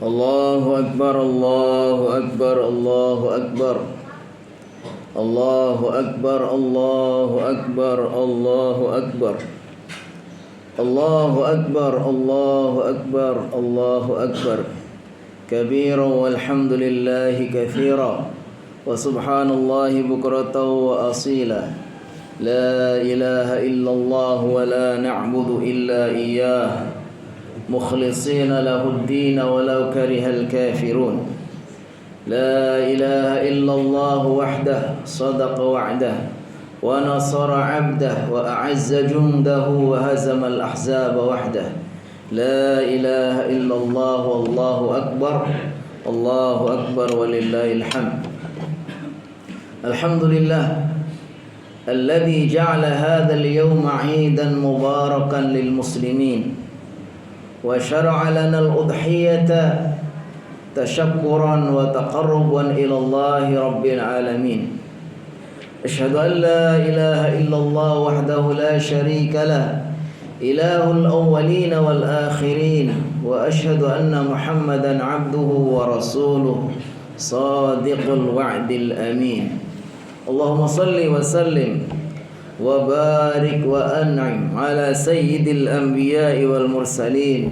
الله أكبر الله أكبر الله أكبر الله أكبر الله أكبر الله أكبر الله أكبر الله أكبر الله أكبر كبيرا والحمد لله كثيرا وسبحان الله بكرة وأصيلا لا إله إلا الله ولا نعبد إلا إياه مخلصين له الدين ولو كره الكافرون لا إله إلا الله وحده صدق وعده ونصر عبده وأعز جنده وهزم الأحزاب وحده لا إله إلا الله والله أكبر الله أكبر ولله الحمد الحمد لله الذي جعل هذا اليوم عيدا مباركا للمسلمين وشرع لنا الأضحية تشكرا وتقربا إلى الله رب العالمين أشهد أن لا إله إلا الله وحده لا شريك له إله الأولين والآخرين وأشهد أن محمدا عبده ورسوله صادق الوعد الأمين اللهم صل وسلم وبارك وأنعم على سيد الأنبياء والمرسلين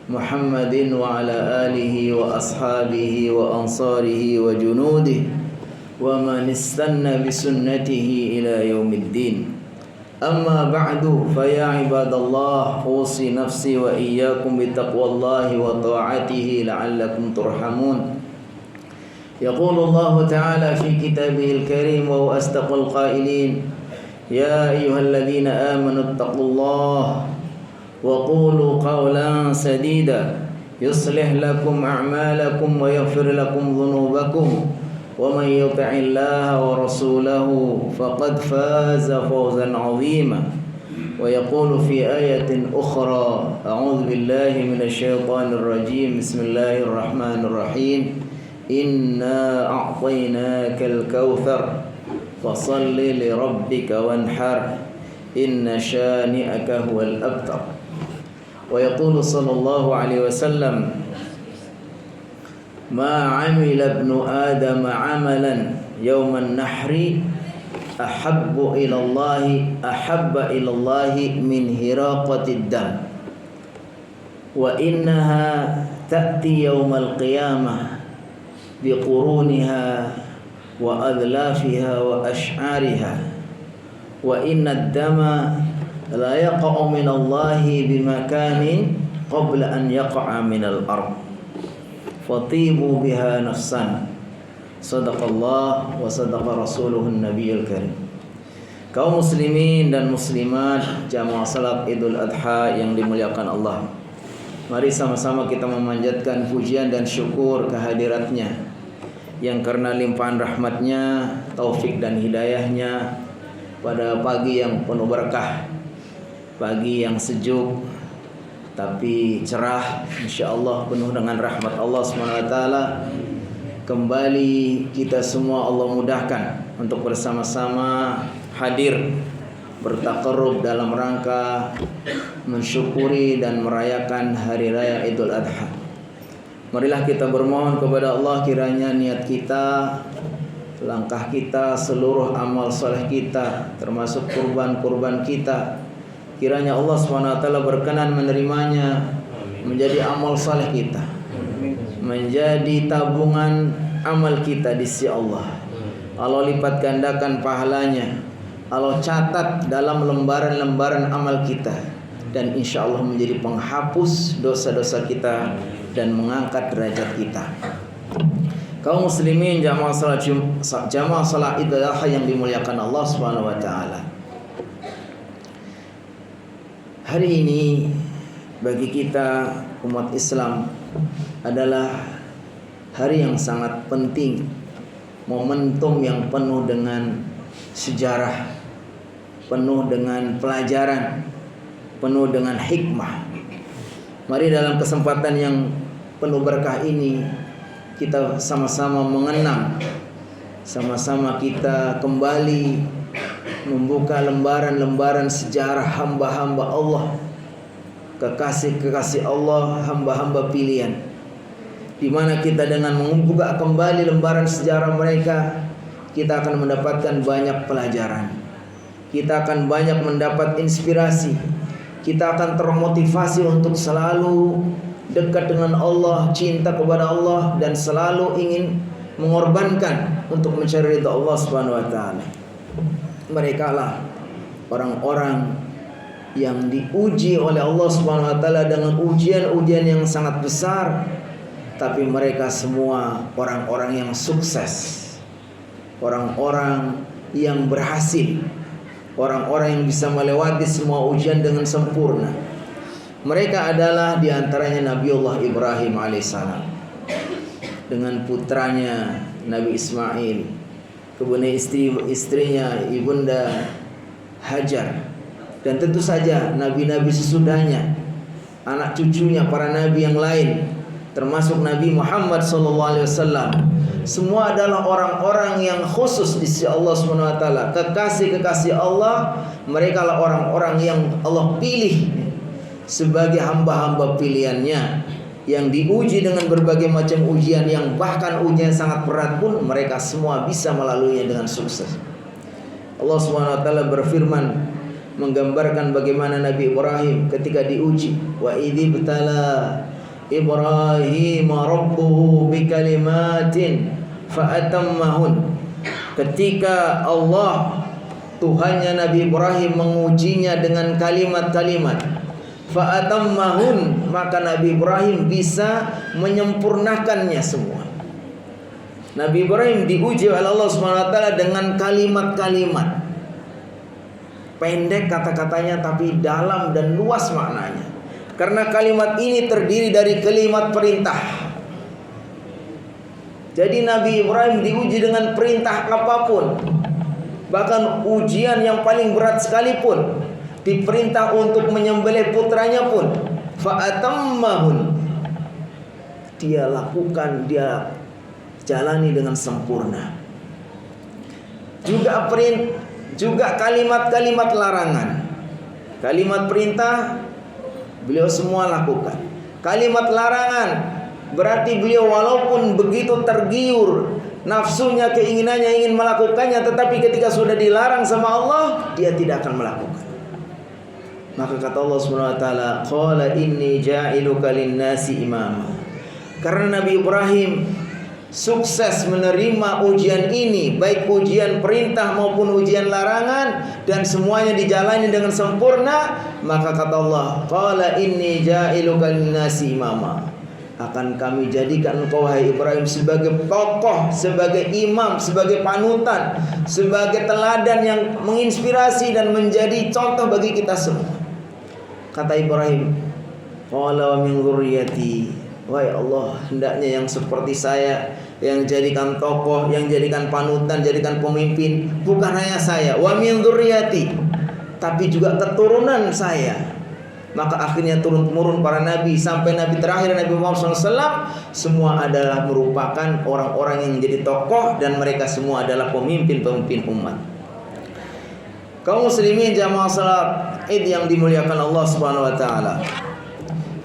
محمد وعلى آله وأصحابه وأنصاره وجنوده ومن استنى بسنته إلى يوم الدين أما بعد فيا عباد الله أوصي نفسي وإياكم بتقوى الله وطاعته لعلكم ترحمون يقول الله تعالى في كتابه الكريم وهو أصدق القائلين يا أيها الذين آمنوا اتقوا الله وقولوا قولا سديدا يصلح لكم أعمالكم ويغفر لكم ذنوبكم ومن يطع الله ورسوله فقد فاز فوزا عظيما ويقول في آية أخرى أعوذ بالله من الشيطان الرجيم بسم الله الرحمن الرحيم إنا أعطيناك الكوثر فصل لربك وانحر إن شانئك هو الأبتر ويقول صلى الله عليه وسلم ما عمل ابن آدم عملا يوم النحر أحب إلى الله من هراقة الدم وإنها تأتي يوم القيامة بقرونها وأذلافها وأشعارها وإن الدم لا يقع من الله بمكان قبل أن يقع من الأرض فطيبوا بها نفسا صدق الله وصدق رسوله النبي الكريم. Kaum muslimin dan muslimat jamaah salat Idul Adha yang dimuliakan Allah, mari sama-sama kita memanjatkan pujian dan syukur kehadiratnya yang karena limpahan rahmatnya, taufik dan hidayahnya pada pagi yang penuh berkah, pagi yang sejuk tapi cerah, insyaallah penuh dengan rahmat Allah SWT. Kembali kita semua Allah mudahkan untuk bersama-sama hadir bertakarrub dalam rangka mensyukuri dan merayakan hari raya Idul Adha. Marilah kita bermohon kepada Allah kiranya niat kita, langkah kita, seluruh amal soleh kita, termasuk kurban-kurban kita, kiranya Allah SWT berkenan menerimanya menjadi amal soleh kita, menjadi tabungan amal kita di sisi Allah. Allah lipat gandakan pahalanya, Allah catat dalam lembaran-lembaran amal kita, dan insya Allah menjadi penghapus dosa-dosa kita dan mengangkat derajat kita. Kaum muslimin jamaah salat Idul Adha yang dimuliakan Allah Subhanahu wa taala. Hari ini bagi kita umat Islam adalah hari yang sangat penting, momentum yang penuh dengan sejarah, penuh dengan pelajaran, penuh dengan hikmah. Mari dalam kesempatan yang penuh berkah ini kita sama-sama mengenang, sama-sama kita kembali membuka lembaran-lembaran sejarah hamba-hamba Allah, kekasih-kekasih Allah, hamba-hamba pilihan di mana kita dengan membuka kembali lembaran sejarah mereka, kita akan mendapatkan banyak pelajaran. Kita akan banyak mendapat inspirasi. Kita akan termotivasi untuk selalu dekat dengan Allah, cinta kepada Allah, dan selalu ingin mengorbankan untuk mencari ridha Allah Subhanahu wa taala. Mereka lah orang-orang yang diuji oleh Allah Subhanahu wa taala dengan ujian-ujian yang sangat besar, tapi mereka semua orang-orang yang sukses. Orang-orang yang berhasil, orang-orang yang bisa melewati semua ujian dengan sempurna. Mereka adalah diantaranya Nabiullah Ibrahim alaihissalam dengan putranya Nabi Ismail, kemudian istrinya Ibunda Hajar, dan tentu saja nabi-nabi sesudahnya, anak cucunya para nabi yang lain, termasuk Nabi Muhammad SAW. Semua adalah orang-orang yang khusus di sisi Allah Subhanahu wa taala, kekasih-kekasih Allah. Mereka lah orang-orang yang Allah pilih sebagai hamba-hamba pilihannya, yang diuji dengan berbagai macam ujian, yang bahkan ujian sangat berat pun mereka semua bisa melaluinya dengan sukses. Allah Subhanahu wa taala berfirman menggambarkan bagaimana Nabi Ibrahim ketika diuji, wa idzi btala Ibrahim rabbuhu bikalimatin fa'atammahun. Ketika Allah, Tuhannya Nabi Ibrahim, mengujinya dengan kalimat-kalimat, fa'atammahun, maka Nabi Ibrahim bisa menyempurnakannya semua. Nabi Ibrahim diuji oleh Allah Subhanahu wa taala dengan kalimat-kalimat pendek kata-katanya, tapi dalam dan luas maknanya. Karena kalimat ini terdiri dari kalimat perintah. Jadi Nabi Ibrahim diuji dengan perintah apapun, bahkan ujian yang paling berat sekalipun, diperintah untuk menyembelih putranya pun, fa'atammahun, dia lakukan, dia jalani dengan sempurna. Juga kalimat-kalimat larangan. Kalimat perintah beliau semua lakukan. Kalimat larangan berarti beliau walaupun begitu tergiur nafsunya, keinginannya ingin melakukannya, tetapi ketika sudah dilarang sama Allah, dia tidak akan melakukan. Maka kata Allah Subhanahu wa taala, qala inni ja'iluka lin-nasi imama. Karena Nabi Ibrahim sukses menerima ujian ini, baik ujian perintah maupun ujian larangan, dan semuanya dijalani dengan sempurna, maka kata Allah, qala inni ja'iluka lin-nasi imama. Akan kami jadikan engkau, wahai Ibrahim, sebagai tokoh, sebagai imam, sebagai panutan, sebagai teladan yang menginspirasi dan menjadi contoh bagi kita semua. Kata Ibrahim, qala wa min dzurriyyati, wahai Allah, hendaknya yang seperti saya, yang jadikan tokoh, yang jadikan panutan, jadikan pemimpin, bukan hanya saya, wa min dzurriyyati, tapi juga keturunan saya. Maka akhirnya turun-temurun para nabi sampai nabi terakhir Nabi Muhammad SAW, semua adalah merupakan orang-orang yang menjadi tokoh, dan mereka semua adalah pemimpin-pemimpin umat. Kaum muslimin jamaah salat Id yang dimuliakan Allah Subhanahu wa taala,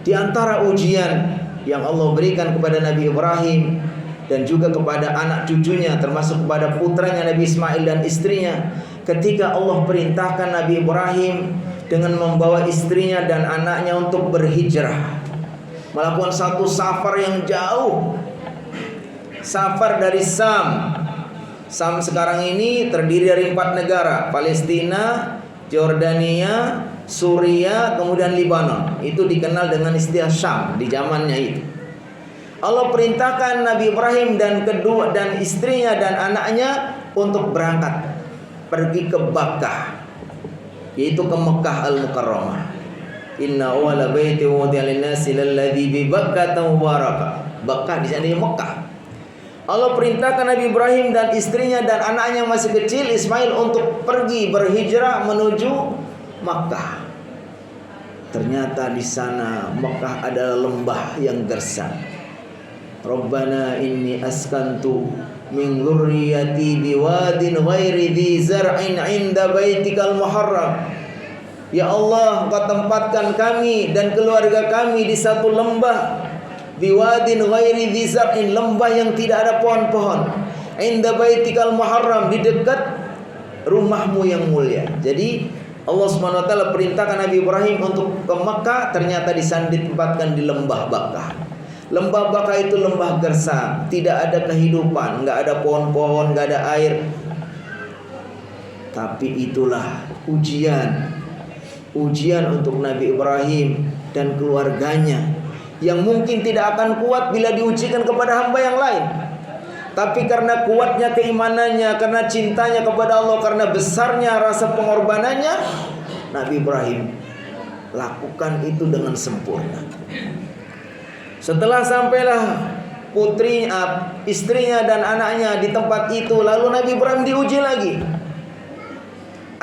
di antara ujian yang Allah berikan kepada Nabi Ibrahim dan juga kepada anak cucunya, termasuk kepada putranya Nabi Ismail dan istrinya, ketika Allah perintahkan Nabi Ibrahim dengan membawa istrinya dan anaknya untuk berhijrah, melakukan satu safar yang jauh, safar dari Sam. Sam sekarang ini terdiri dari 4 negara, Palestina, Jordania, Suria, kemudian Lebanon. Itu dikenal dengan istilah Syam di zamannya itu. Allah perintahkan Nabi Ibrahim dan istrinya dan anaknya untuk berangkat pergi ke Bakkah, yaitu ke Mekah Al-Mukarramah. Inna awwala baiti wudi'a lin-nasi lalladzi bi Bakkah mubarakah. Bakkah di sana Mekah. Allah perintahkan Nabi Ibrahim dan istrinya dan anaknya masih kecil Ismail untuk pergi berhijrah menuju Makkah. Ternyata di sana Makkah adalah lembah yang gersang. Rabbana inni askantu min dzurriyyati biwadin ghairi dzi zar'in 'inda baitikal muharram. Ya Allah, Engkau tempatkan kami dan keluarga kami di satu lembah biwadin ghairi dzi zar'in, lembah yang tidak ada pohon-pohon, inda baitikal muharram, di dekat rumahmu yang mulia. Jadi Allah Subhanahu wa taala perintahkan Nabi Ibrahim untuk ke Mekah, ternyata ditempatkan di lembah Bakah. Lembah Bakah itu lembah gersang, tidak ada kehidupan, enggak ada pohon-pohon, enggak ada air. Tapi itulah ujian untuk Nabi Ibrahim dan keluarganya yang mungkin tidak akan kuat bila diujikan kepada hamba yang lain. Tapi karena kuatnya keimanannya, karena cintanya kepada Allah, karena besarnya rasa pengorbanannya, Nabi Ibrahim lakukan itu dengan sempurna. Setelah sampailah istrinya dan anaknya di tempat itu, lalu Nabi Ibrahim diuji lagi.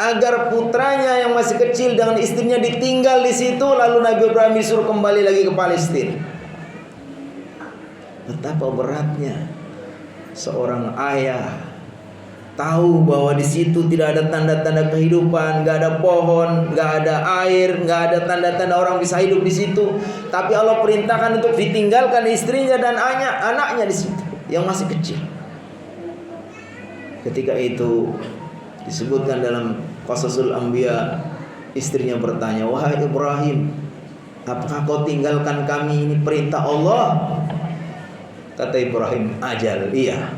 Agar putranya yang masih kecil dengan istrinya ditinggal di situ, lalu Nabi Ibrahim disuruh kembali lagi ke Palestina. Betapa beratnya seorang ayah tahu bahwa di situ tidak ada tanda-tanda kehidupan, nggak ada pohon, nggak ada air, nggak ada tanda-tanda orang bisa hidup di situ. Tapi Allah perintahkan untuk ditinggalkan istrinya dan anaknya di situ yang masih kecil. Ketika itu disebutkan dalam Qasasul Anbiya, istrinya bertanya, "Wahai Ibrahim, apakah kau tinggalkan kami? Ini perintah Allah." Kata Ibrahim, "Ajal, iya."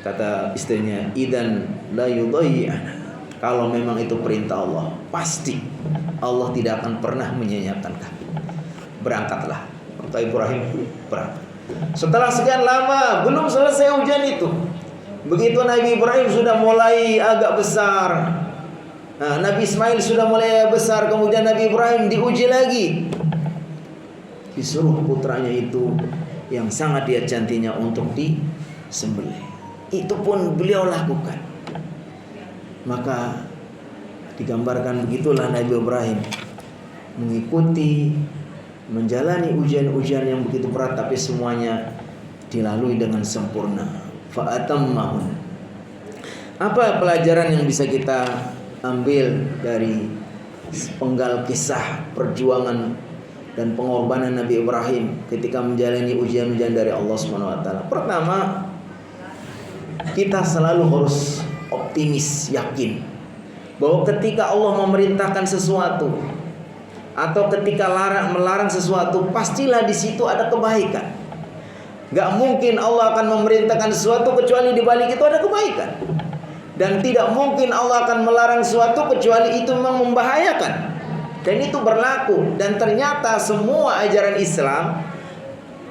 Kata istrinya, "Idan la yudayyi'ana." Kalau memang itu perintah Allah, pasti Allah tidak akan pernah menyanyiakan kami. Berangkatlah. Kata Ibrahim, berangkat. Setelah sekian lama belum selesai ujian itu. Begitu Nabi Ibrahim sudah mulai agak besar, Nabi Ismail sudah mulai besar, kemudian Nabi Ibrahim diuji lagi. Disuruh putranya itu yang sangat dia cintinya untuk disembelih. Itu pun beliau lakukan. Maka digambarkan begitulah Nabi Ibrahim mengikuti, menjalani ujian-ujian yang begitu berat, tapi semuanya dilalui dengan sempurna. Fa'atammahum. Apa pelajaran yang bisa kita ambil dari penggal kisah perjuangan dan pengorbanan Nabi Ibrahim ketika menjalani ujian-ujian dari Allah Subhanahu wa taala? Pertama, kita selalu harus optimis, yakin bahwa ketika Allah memerintahkan sesuatu atau ketika melarang sesuatu, pastilah di situ ada kebaikan. Gak mungkin Allah akan memerintahkan sesuatu kecuali di balik itu ada kebaikan. Dan tidak mungkin Allah akan melarang sesuatu kecuali itu memang membahayakan. Dan itu berlaku. Dan ternyata semua ajaran Islam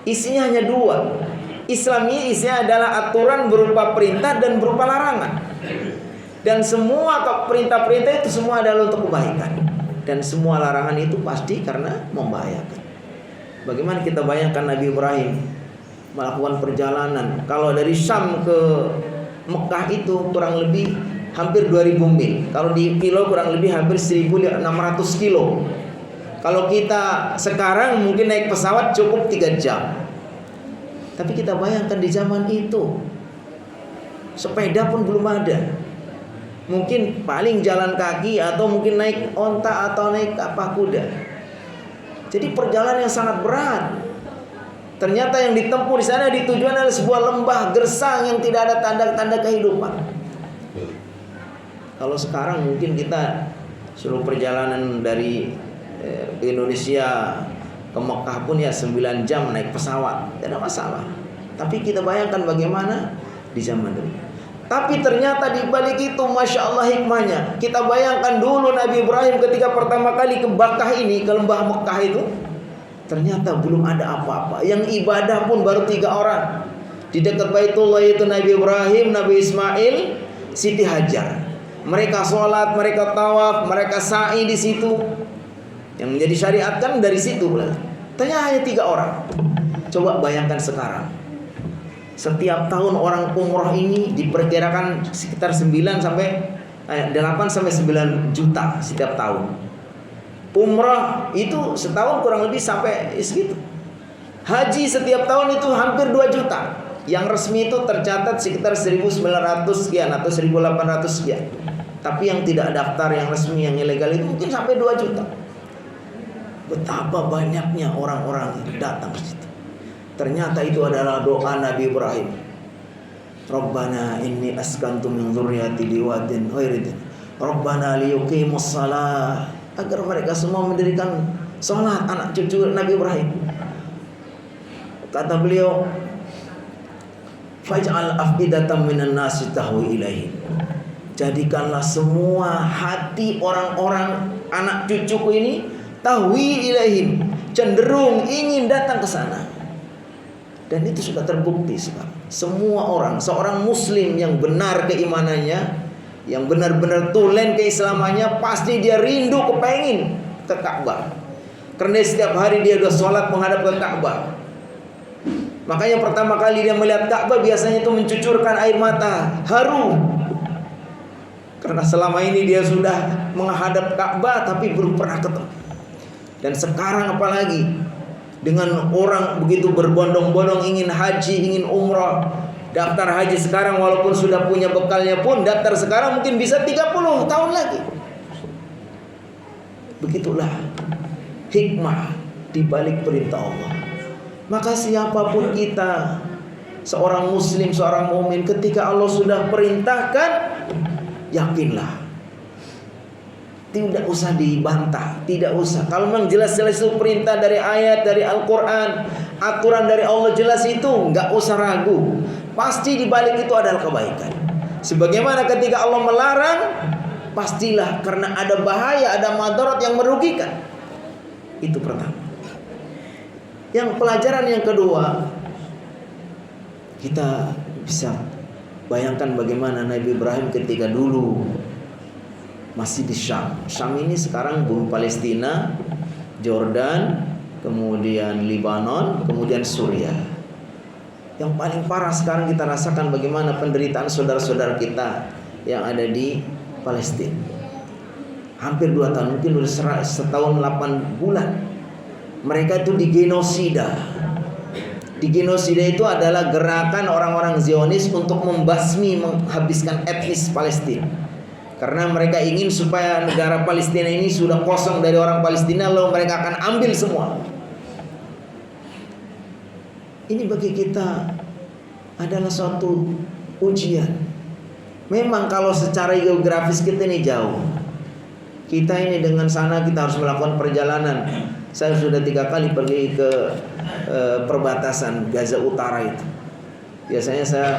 isinya hanya dua. Islam ini isinya adalah aturan berupa perintah dan berupa larangan. Dan semua perintah-perintah itu semua adalah untuk kebaikan. Dan semua larangan itu pasti karena membahayakan. Bagaimana kita bayangkan Nabi Ibrahim melakukan perjalanan, kalau dari Syam ke Mekah itu kurang lebih hampir 2000 mil. Kalau di kilo kurang lebih hampir 1600 kilo. Kalau kita sekarang mungkin naik pesawat cukup 3 jam. Tapi kita bayangkan di zaman itu sepeda pun belum ada. Mungkin paling jalan kaki atau mungkin naik onta atau naik kuda. Jadi perjalanan yang sangat berat. Ternyata yang ditempuh di sana ditujuan adalah sebuah lembah gersang yang tidak ada tanda-tanda kehidupan. Kalau sekarang mungkin kita seluruh perjalanan dari Indonesia ke Mekah pun ya 9 jam naik pesawat, tidak ada masalah. Tapi kita bayangkan bagaimana di zaman dulu. Tapi ternyata di balik itu, Masya Allah hikmahnya. Kita bayangkan dulu Nabi Ibrahim ketika pertama kali ke Bakah ini, ke lembah Mekah itu, ternyata belum ada apa-apa. Yang ibadah pun baru 3 orang. Di dekat Baitullah itu Nabi Ibrahim, Nabi Ismail, Siti Hajar. Mereka sholat, mereka tawaf, mereka sa'i di situ. Yang menjadi syariat kan dari situ. Ternyata hanya 3 orang. Coba bayangkan sekarang. Setiap tahun orang umroh ini diperkirakan sekitar 8 sampai 9 juta setiap tahun. Umrah itu setahun kurang lebih sampai segitu. Haji setiap tahun itu hampir 2 juta. Yang resmi itu tercatat sekitar 1900 sekian atau 1800 sekian. Tapi yang tidak daftar, yang resmi, yang ilegal itu mungkin sampai 2 juta. Betapa banyaknya orang-orang yang datang ke situ. Ternyata itu adalah doa Nabi Ibrahim. Rabbana inni askantu min dzurriyyati biwadin ghairi dzin. Rabbana liyuqimus shalah. Agar mereka semua mendirikan salat, anak cucu Nabi Ibrahim. Kata beliau, faj'al afidatan minan nasi tahwi ilaihim. Jadikanlah semua hati orang-orang anak cucuku ini tahwi ilaihim, cenderung ingin datang ke sana. Dan itu sudah terbukti sekarang. Semua orang, seorang muslim yang benar keimanannya, yang benar-benar tulen keislamannya, pasti dia rindu kepengin ke Ka'bah. Karena setiap hari dia sudah sholat menghadap ke Ka'bah. Makanya pertama kali dia melihat Ka'bah biasanya itu mencucurkan air mata, haru. Karena selama ini dia sudah menghadap Ka'bah tapi belum pernah ketemu. Dan sekarang apalagi dengan orang begitu berbondong-bondong ingin haji, ingin umrah. Daftar haji sekarang walaupun sudah punya bekalnya pun, daftar sekarang mungkin bisa 30 tahun lagi. Begitulah hikmah di balik perintah Allah. Maka siapapun kita, seorang muslim, seorang mukmin, ketika Allah sudah perintahkan, yakinlah. Tidak usah dibantah, tidak usah. Kalau memang jelas-jelas itu perintah dari ayat, dari Al-Quran, aturan dari Allah jelas itu, nggak usah ragu. Pasti di balik itu adalah kebaikan. Sebagaimana ketika Allah melarang, pastilah karena ada bahaya, ada madarat yang merugikan. Itu pertama. Yang pelajaran yang kedua, kita bisa bayangkan bagaimana Nabi Ibrahim ketika dulu masih di Syam. Syam ini sekarang bumi Palestina, Jordan, kemudian Lebanon, kemudian Suriah. Yang paling parah sekarang kita rasakan bagaimana penderitaan saudara-saudara kita yang ada di Palestina. Hampir 2 tahun, mungkin sudah setahun 8 bulan. Mereka itu digenosida. Digenosida itu adalah gerakan orang-orang Zionis untuk membasmi, menghabiskan etnis Palestina. Karena mereka ingin supaya negara Palestina ini sudah kosong dari orang Palestina, lalu mereka akan ambil semua. Ini bagi kita adalah suatu ujian. Memang kalau secara geografis kita ini jauh. Kita ini dengan sana kita harus melakukan perjalanan. Saya sudah 3 kali pergi ke perbatasan Gaza Utara itu. Biasanya saya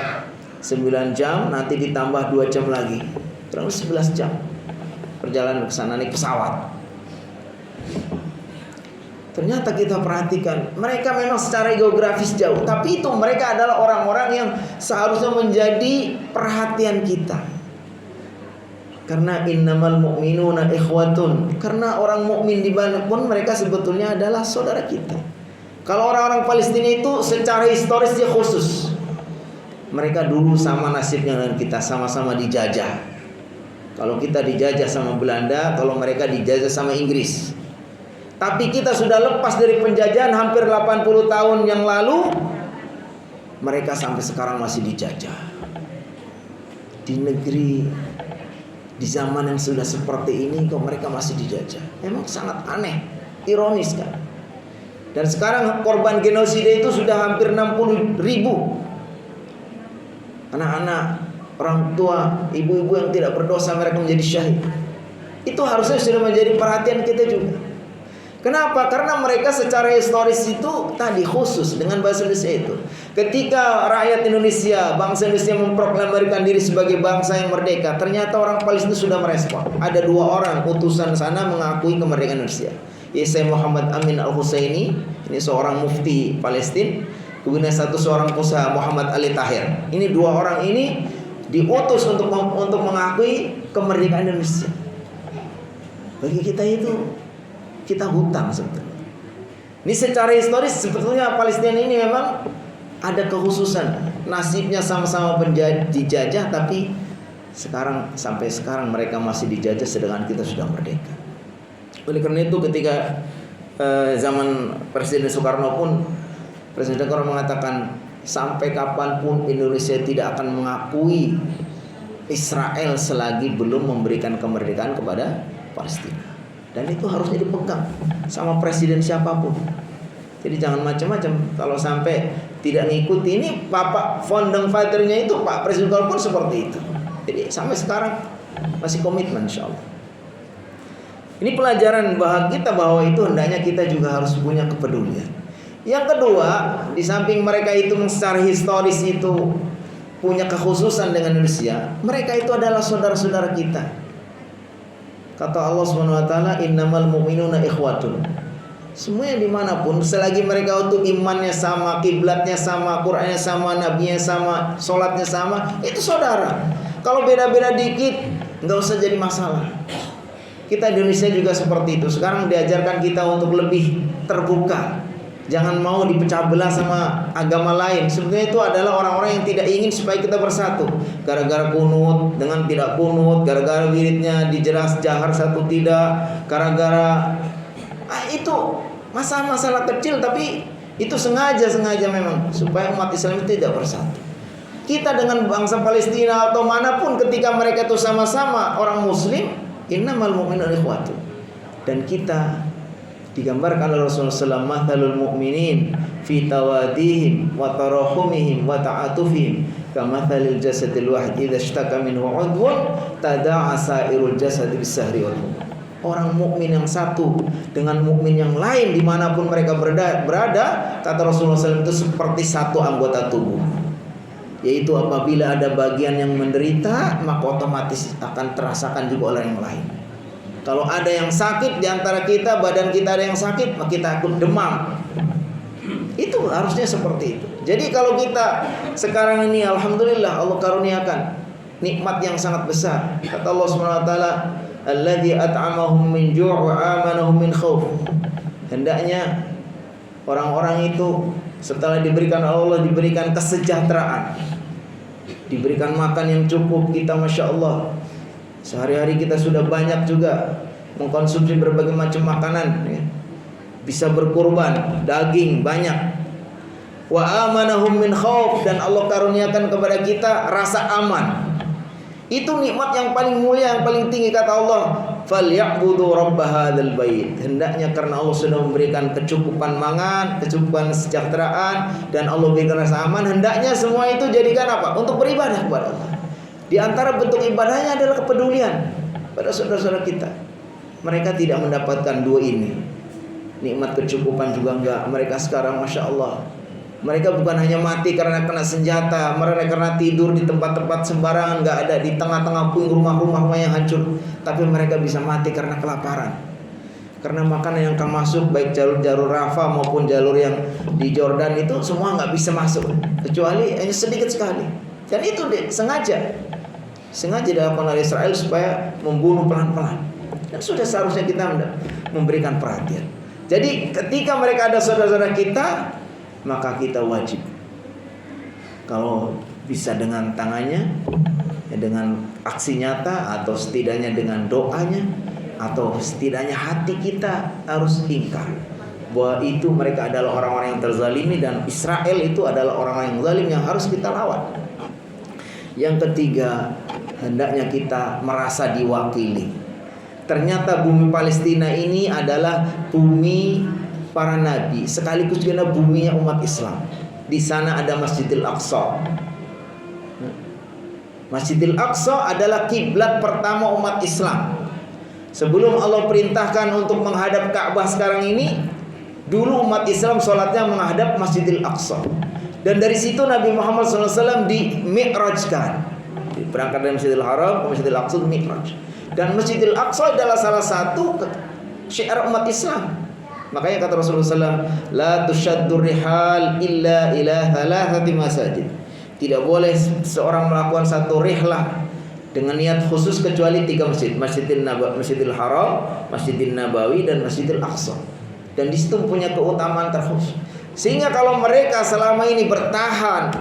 9 jam, nanti ditambah 2 jam lagi. Kurang 11 jam perjalanan ke sana naik pesawat. Ternyata kita perhatikan, mereka memang secara geografis jauh, tapi itu mereka adalah orang-orang yang seharusnya menjadi perhatian kita. Karena innamal mu'minuna ikhwatun. Karena orang mukmin di mana pun mereka sebetulnya adalah saudara kita. Kalau orang-orang Palestina itu secara historis dia khusus. Mereka dulu sama nasibnya dengan kita, sama-sama dijajah. Kalau kita dijajah sama Belanda, kalau mereka dijajah sama Inggris. Tapi kita sudah lepas dari penjajahan hampir 80 tahun yang lalu. Mereka sampai sekarang masih dijajah. Di negeri, di zaman yang sudah seperti ini kok mereka masih dijajah. Memang sangat aneh, ironis kan. Dan sekarang korban genosida itu sudah hampir 60.000. Anak-anak, orang tua, ibu-ibu yang tidak berdosa mereka menjadi syahid. Itu harusnya sudah menjadi perhatian kita juga. Kenapa? Karena mereka secara historis itu tadi khusus dengan bahasa Indonesia itu. Ketika rakyat Indonesia, bangsa Indonesia memproklamirkan diri sebagai bangsa yang merdeka, ternyata orang Palestina sudah merespon. Ada 2 orang utusan sana mengakui kemerdekaan Indonesia. Yaitu Muhammad Amin Al-Husaini, ini seorang mufti Palestina. Kemudian seorang pengusaha Muhammad Ali Tahir. Ini 2 orang ini diutus untuk mengakui kemerdekaan Indonesia. Bagi kita itu kita hutang sebetulnya. Ini secara historis sebetulnya Palestina ini memang ada kekhususan. Nasibnya sama-sama dijajah, tapi sampai sekarang mereka masih dijajah sedangkan kita sudah merdeka. Oleh karena itu ketika zaman Presiden Soekarno pun, Presiden Soekarno mengatakan sampai kapanpun Indonesia tidak akan mengakui Israel selagi belum memberikan kemerdekaan kepada Palestina. Dan itu harusnya dipegang sama presiden siapapun. Jadi jangan macam-macam. Kalau sampai tidak ngikuti, ini Bapak founding fathernya itu Pak Presiden pun seperti itu. Jadi sampai sekarang masih komitmen insyaallah. Ini pelajaran bahwa kita bahwa itu hendaknya kita juga harus punya kepedulian. Yang kedua, di samping mereka itu secara historis itu punya kekhususan dengan Indonesia, mereka itu adalah saudara-saudara kita. Kata Allah Subhanahu wa taala, innamal mu'minuna ikhwatun. Semuanya dimanapun, selagi mereka itu imannya sama, kiblatnya sama, Qur'annya sama, nabinya sama, sholatnya sama, itu saudara. Kalau beda-beda dikit, nggak usah jadi masalah. Kita di Indonesia juga seperti itu. Sekarang diajarkan kita untuk lebih terbuka. Jangan mau dipecah belah sama agama lain. Sebenarnya itu adalah orang-orang yang tidak ingin supaya kita bersatu. Gara-gara kunut dengan tidak kunut, gara-gara wiridnya dijelas jahar satu tidak, gara-gara itu masalah-masalah kecil, tapi itu sengaja memang supaya umat Islam itu tidak bersatu. Kita dengan bangsa Palestina atau manapun ketika mereka itu sama-sama orang Muslim, innamal mu'minuna ikhwatun. Dan kita digambarkan oleh Rasulullah SAW, mathalul mu'minin fi tawadihim wa tarahumihim wa ta'atufihim kamathalil jasadil wahid idza ishtaka minhu 'udwun tada'a sa'irul jasad bis-sahri wal humma. Orang mukmin yang satu dengan mukmin yang lain dimanapun mereka berada, kata Rasulullah SAW, itu seperti satu anggota tubuh. Yaitu apabila ada bagian yang menderita, maka otomatis akan terasakan juga oleh yang lain. Kalau ada yang sakit di antara kita, badan kita ada yang sakit, maka kita ikut demam. Itu harusnya seperti itu. Jadi kalau kita sekarang ini alhamdulillah Allah karuniakan nikmat yang sangat besar. Kata Allah Subhanahu wa taala, alladzi at'amahum min ju' wa amanahum min khauf. Hendaknya orang-orang itu setelah diberikan Allah, diberikan kesejahteraan, diberikan makan yang cukup, kita Masya Allah sehari-hari kita sudah banyak juga mengkonsumsi berbagai macam makanan ya. Bisa berkurban, daging banyak. Wa amanahum min khauf, dan Allah karuniakan kepada kita rasa aman. Itu nikmat yang paling mulia, yang paling tinggi. Kata Allah, falyabudu rabb hadzal bait. Hendaknya karena Allah sudah memberikan kecukupan mangan, kecukupan kesejahteraan, dan Allah berikan rasa aman, hendaknya semua itu jadikan apa? Untuk beribadah kepada Allah. Di antara bentuk ibadahnya adalah kepedulian pada saudara-saudara kita. Mereka tidak mendapatkan dua ini. Nikmat kecukupan juga enggak. Mereka sekarang Masya Allah, mereka bukan hanya mati karena kena senjata, mereka karena tidur di tempat-tempat sembarangan, enggak ada di tengah-tengah puing rumah-rumah yang hancur, tapi mereka bisa mati karena kelaparan. Karena makanan yang akan masuk, baik jalur Rafah maupun jalur yang di Jordan itu semua enggak bisa masuk, kecuali hanya sedikit sekali. Dan itu sengaja dilakukan oleh Israel supaya membunuh pelan-pelan. Dan sudah seharusnya kita memberikan perhatian. Jadi ketika mereka ada saudara-saudara kita, maka kita wajib, kalau bisa dengan tangannya, ya dengan aksi nyata, atau setidaknya dengan doanya, atau setidaknya hati kita harus ingkar bahwa itu mereka adalah orang-orang yang terzalimi, dan Israel itu adalah orang-orang yang zalim yang harus kita lawan. Yang ketiga, hendaknya kita merasa diwakili. Ternyata bumi Palestina ini adalah bumi para nabi, sekaligus juga buminya umat Islam. Di sana ada Masjidil Aqsa. Masjidil Aqsa adalah kiblat pertama umat Islam. Sebelum Allah perintahkan untuk menghadap Ka'bah sekarang ini, dulu umat Islam sholatnya menghadap Masjidil Aqsa. Dan dari situ Nabi Muhammad SAW di-mi'rajkan, berangkat dari Masjidil Haram ke Masjidil Aqsa, mi'raj. Dan Masjidil Aqsa adalah salah satu syiar umat Islam. Makanya kata Rasulullah SAW, la tushaddur rihal illa ila thalathati masajid. Tidak boleh seorang melakukan satu rihlah dengan niat khusus kecuali 3 masjid: Masjidil Haram, Masjidil Nabawi, dan Masjidil Aqsa. Dan di situ punya keutamaan terkhusus. Sehingga kalau mereka selama ini bertahan,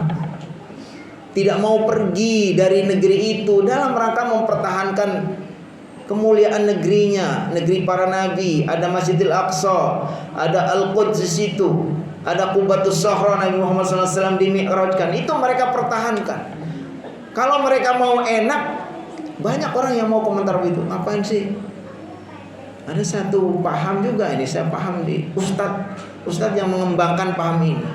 tidak mau pergi dari negeri itu dalam rangka mempertahankan kemuliaan negerinya, negeri para nabi. Ada Masjidil Aqsa, ada Al-Quds di situ, ada Qubatus Sahra, Nabi Muhammad SAW dimi'rajkan. Itu mereka pertahankan. Kalau mereka mau enak, banyak orang yang mau komentar begitu. Ngapain sih? Ada satu paham juga ini, saya paham di ustadz yang mengembangkan paham ini.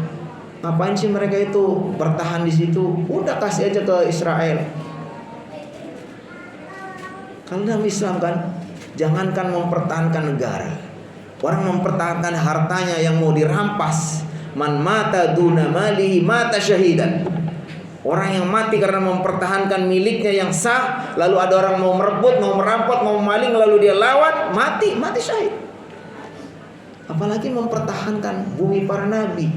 Ngapain sih mereka itu bertahan di situ? Udah kasih aja ke Israel. Kalau dalam Islam kan, jangankan mempertahankan negara, orang mempertahankan hartanya yang mau dirampas. Man mata duna malihi mata syahidan. Orang yang mati karena mempertahankan miliknya yang sah, lalu ada orang mau merebut, mau merampok, mau maling, lalu dia lawan, mati syahid. Apalagi mempertahankan bumi para nabi.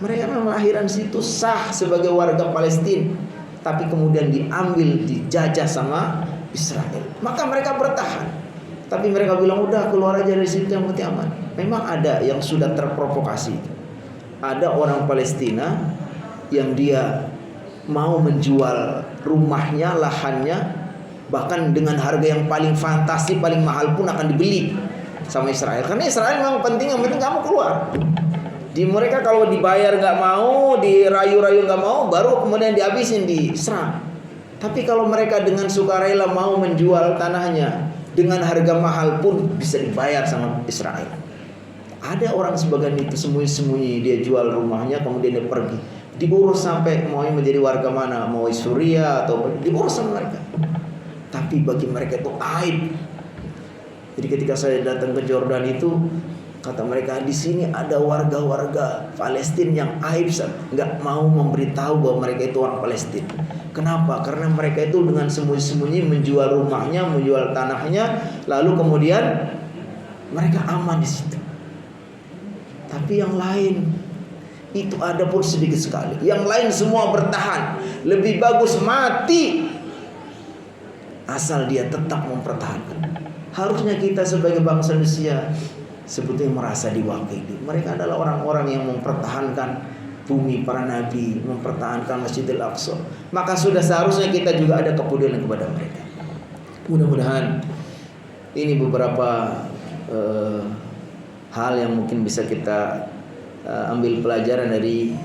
Mereka memang akhiran situ sah sebagai warga Palestina, tapi kemudian diambil, dijajah sama Israel. Maka mereka bertahan. Tapi mereka bilang udah keluar aja dari situ yang penting aman. Memang ada yang sudah terprovokasi. Ada orang Palestina yang dia mau menjual rumahnya, lahannya, bahkan dengan harga yang paling fantasi, paling mahal pun akan dibeli sama Israel. Karena Israel memang penting, yang penting kamu keluar. Di mereka kalau dibayar nggak mau, dirayu-rayu nggak mau, baru kemudian dihabisin, diserang. Tapi kalau mereka dengan sukarela mau menjual tanahnya dengan harga mahal pun bisa dibayar sama Israel. Ada orang sebagian itu sembunyi-sembunyi, dia jual rumahnya kemudian dia pergi. Diurus sampai mau menjadi warga mana, mau Suriah atau diurus sama mereka. Tapi bagi mereka itu aib. Jadi ketika saya datang ke Jordan itu, kata mereka di sini ada warga-warga Palestina yang aib, nggak mau memberitahu bahwa mereka itu orang Palestina. Kenapa? Karena mereka itu dengan sembunyi-sembunyi menjual rumahnya, menjual tanahnya, lalu kemudian mereka aman di situ. Tapi yang lain itu ada pun sedikit sekali. Yang lain semua bertahan. Lebih bagus mati asal dia tetap mempertahankan. Harusnya kita sebagai bangsa Indonesia sebetulnya merasa diwakili. Mereka adalah orang-orang yang mempertahankan bumi para nabi, mempertahankan Masjidil Aqsa. Maka sudah seharusnya kita juga ada kepedulian kepada mereka. Mudah-mudahan ini beberapa hal yang mungkin bisa kita ambil pelajaran dari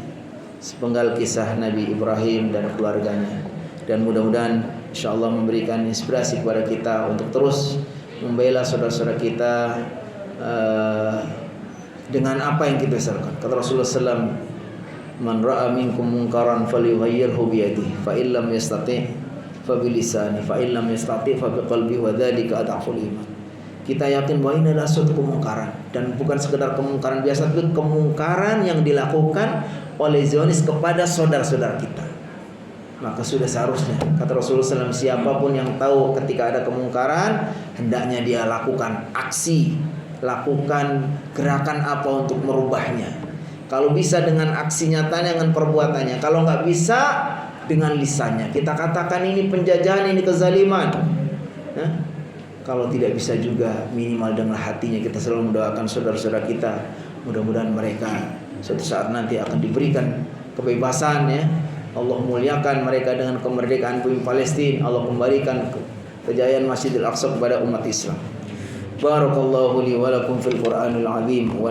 sepenggal kisah Nabi Ibrahim dan keluarganya, dan mudah-mudahan insyaallah memberikan inspirasi kepada kita untuk terus membela saudara-saudara kita dengan apa yang kita bisa lakukan. Kata Rasulullah SAW, man ra'a minkum munkaran falyughayyirhu biyadihi fa illam yastati' fa bilisani fa illam yastati' fa biqalbihi wa dzalika adhaful iman. Kita yakin bahwa ini adalah suatu kemungkaran, dan bukan sekedar kemungkaran biasa, itu kemungkaran yang dilakukan oleh Zionis kepada saudara-saudara kita. Maka sudah seharusnya, kata Rasulullah SAW, siapapun yang tahu ketika ada kemungkaran, hendaknya dia lakukan aksi, lakukan gerakan apa untuk merubahnya. Kalau bisa dengan aksi nyatanya, dengan perbuatannya. Kalau nggak bisa, dengan lisannya. Kita katakan ini penjajahan, ini kezaliman. Kalau tidak bisa juga minimal dengan hatinya kita selalu mendoakan saudara-saudara kita. Mudah-mudahan mereka suatu saat nanti akan diberikan kebebasan, ya. Allah muliakan mereka dengan kemerdekaan bumi Palestina. Allah kembalikan kejayaan Masjidil Aqsa kepada umat Islam. Barakallahu li wa lakum fil Qur'anil azim.